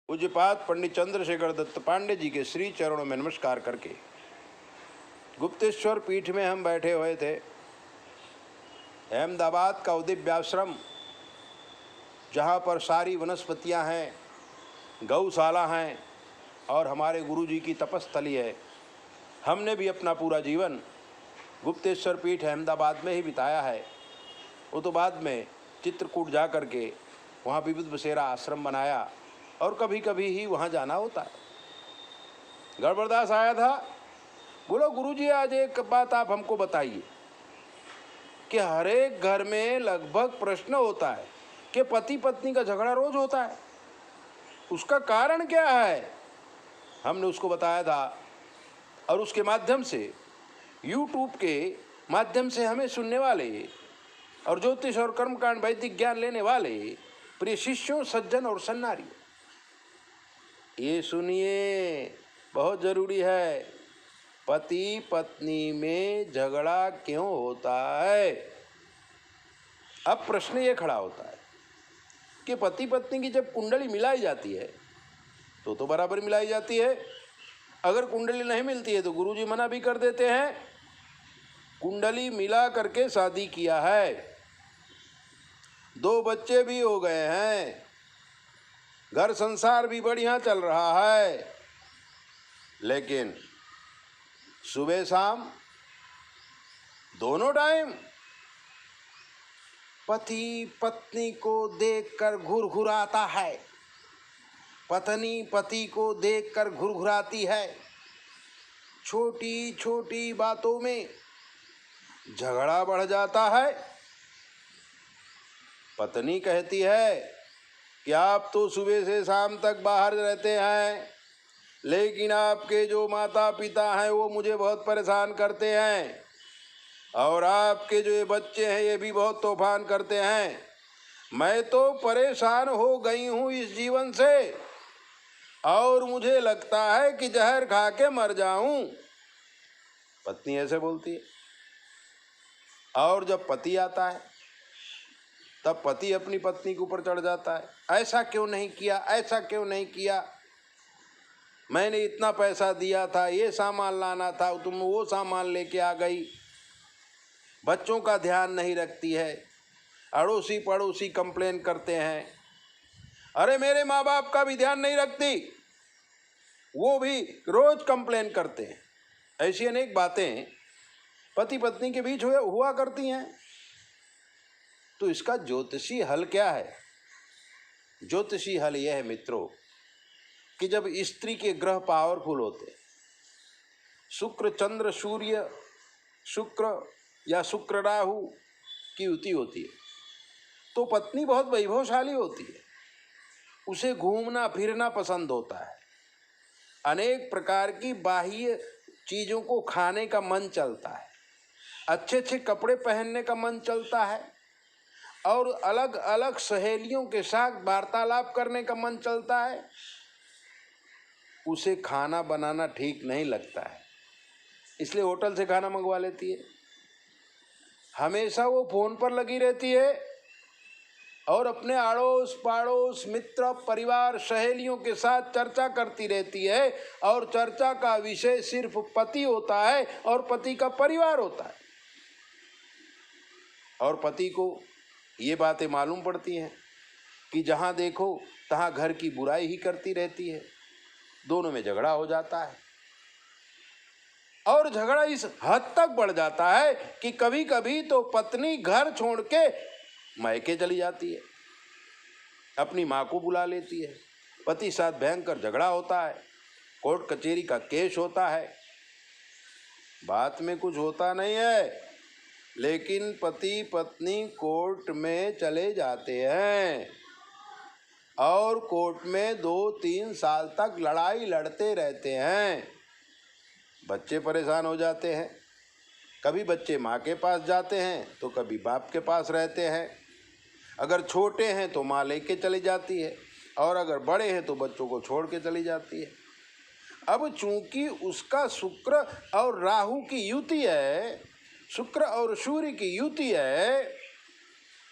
पूज्यपाद पंडित चंद्रशेखर दत्त पांडे जी के श्री चरणों में नमस्कार करके गुप्तेश्वर पीठ में हम बैठे हुए थे। अहमदाबाद का दिव्य आश्रम, जहाँ पर सारी वनस्पतियाँ हैं, गौशाला हैं और हमारे गुरुजी की तपस्थली है। हमने भी अपना पूरा जीवन गुप्तेश्वर पीठ अहमदाबाद में ही बिताया है। वो तो बाद में चित्रकूट जा कर के वहाँ विविध बसेरा आश्रम बनाया और कभी कभी ही वहाँ जाना होता है। गड़बड़दास आया था, बोलो गुरुजी आज एक बात आप हमको बताइए कि हर एक घर में लगभग प्रश्न होता है कि पति पत्नी का झगड़ा रोज होता है, उसका कारण क्या है। हमने उसको बताया था और उसके माध्यम से यूट्यूब के माध्यम से हमें सुनने वाले और ज्योतिष और कर्मकांड वैदिक ज्ञान लेने वाले प्रिय शिष्यों, सज्जन और सन्नारियों, ये सुनिए, बहुत जरूरी है। पति पत्नी में झगड़ा क्यों होता है। अब प्रश्न ये खड़ा होता है कि पति पत्नी की जब कुंडली मिलाई जाती है तो बराबर मिलाई जाती है। अगर कुंडली नहीं मिलती है तो गुरुजी मना भी कर देते हैं। कुंडली मिला करके शादी किया है, 2 बच्चे भी हो गए हैं, घर संसार भी बढ़िया चल रहा है, लेकिन सुबह शाम दोनों टाइम पति पत्नी को देखकर घुरघुराता है, पत्नी पति को देखकर घुरघुराती है। छोटी छोटी बातों में झगड़ा बढ़ जाता है। पत्नी कहती है कि आप तो सुबह से शाम तक बाहर रहते हैं, लेकिन आपके जो माता पिता हैं वो मुझे बहुत परेशान करते हैं, और आपके जो ये बच्चे हैं ये भी बहुत तूफान करते हैं। मैं तो परेशान हो गई हूँ इस जीवन से और मुझे लगता है कि जहर खा के मर जाऊं। पत्नी ऐसे बोलती है। और जब पति आता है तब पति अपनी पत्नी के ऊपर चढ़ जाता है, ऐसा क्यों नहीं किया, ऐसा क्यों नहीं किया, मैंने इतना पैसा दिया था, ये सामान लाना था, तुम वो सामान लेके आ गई। बच्चों का ध्यान नहीं रखती है। अड़ोसी पड़ोसी कंप्लेन करते हैं, अरे मेरे माँ बाप का भी ध्यान नहीं रखती, वो भी रोज कंप्लेन करते हैं। ऐसी अनेक बातें पति पत्नी के बीच हुआ करती हैं। तो इसका ज्योतिषी हल क्या है। ज्योतिषी हल यह है मित्रों कि जब स्त्री के ग्रह पावरफुल होते, शुक्र चंद्र सूर्य, शुक्र या शुक्र राहु की युति होती है, तो पत्नी बहुत वैभवशाली होती है, उसे घूमना फिरना पसंद होता है, अनेक प्रकार की बाह्य चीज़ों को खाने का मन चलता है, अच्छे अच्छे कपड़े पहनने का मन चलता है, और अलग अलग सहेलियों के साथ वार्तालाप करने का मन चलता है। उसे खाना बनाना ठीक नहीं लगता है, इसलिए होटल से खाना मंगवा लेती है। हमेशा वो फोन पर लगी रहती है और अपने अड़ोस पड़ोस मित्र परिवार सहेलियों के साथ चर्चा करती रहती है, और चर्चा का विषय सिर्फ पति होता है और पति का परिवार होता है। और पति को ये बातें मालूम पड़ती हैं कि जहाँ देखो तहाँ घर की बुराई ही करती रहती है। दोनों में झगड़ा हो जाता है, और झगड़ा इस हद तक बढ़ जाता है कि कभी कभी तो पत्नी घर छोड़ के मायके चली जाती है, अपनी माँ को बुला लेती है। पति साथ भयंकर झगड़ा होता है, कोर्ट कचहरी का केस होता है। बात में कुछ होता नहीं है, लेकिन पति पत्नी कोर्ट में चले जाते हैं और कोर्ट में 2-3 साल तक लड़ाई लड़ते रहते हैं। बच्चे परेशान हो जाते हैं, कभी बच्चे माँ के पास जाते हैं तो कभी बाप के पास रहते हैं। अगर छोटे हैं तो माँ लेके चली जाती है, और अगर बड़े हैं तो बच्चों को छोड़ के चली जाती है। अब चूंकि उसका शुक्र और राहु की युति है, शुक्र और सूर्य की युति है,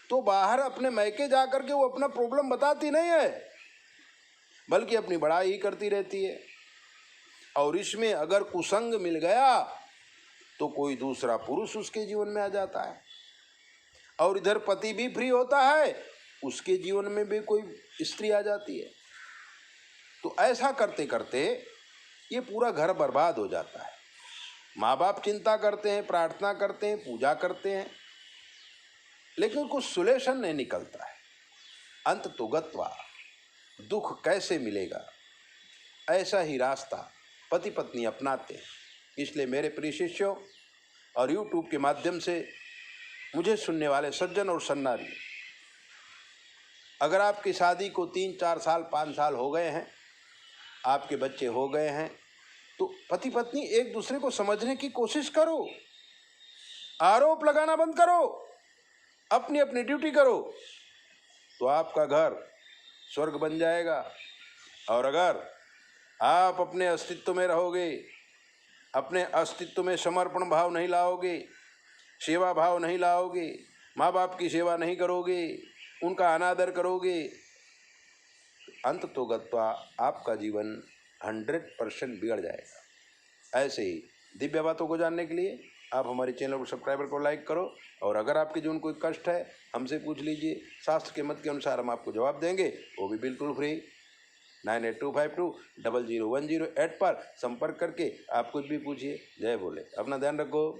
तो बाहर अपने मैके जा कर के वो अपना प्रॉब्लम बताती नहीं है। बल्कि अपनी बड़ाई ही करती रहती है। और इसमें अगर कुसंग मिल गया तो कोई दूसरा पुरुष उसके जीवन में आ जाता है, और इधर पति भी फ्री होता है, उसके जीवन में भी कोई स्त्री आ जाती है। तो ऐसा करते करते ये पूरा घर बर्बाद हो जाता है। माँ बाप चिंता करते हैं, प्रार्थना करते हैं, पूजा करते हैं, लेकिन कुछ सुलेशन नहीं निकलता है। अंत तो गत्वा, दुख कैसे मिलेगा, ऐसा ही रास्ता पति पत्नी अपनाते हैं। इसलिए मेरे प्रिय शिष्यों और YouTube के माध्यम से मुझे सुनने वाले सज्जन और सन्नारी, अगर आपकी शादी को 3-4 साल 5 साल हो गए हैं, आपके बच्चे हो गए हैं, तो पति पत्नी एक दूसरे को समझने की कोशिश करो। आरोप लगाना बंद करो, अपनी अपनी ड्यूटी करो, तो आपका घर स्वर्ग बन जाएगा। और अगर आप अपने अस्तित्व में रहोगे, अपने अस्तित्व में समर्पण भाव नहीं लाओगे, सेवा भाव नहीं लाओगे, माँ बाप की सेवा नहीं करोगे, उनका अनादर करोगे, अंत तो गत्वा आपका जीवन 100% बिगड़ जाएगा। ऐसे ही दिव्य बातों को जानने के लिए आप हमारे चैनल को सब्सक्राइबर को लाइक करो, और अगर आपके जीवन कोई कष्ट है हमसे पूछ लीजिए, शास्त्र के मत के अनुसार हम आपको जवाब देंगे, वो भी बिल्कुल फ्री। 9825200108 पर संपर्क करके आप कुछ भी पूछिए। जय बोले, अपना ध्यान रखो।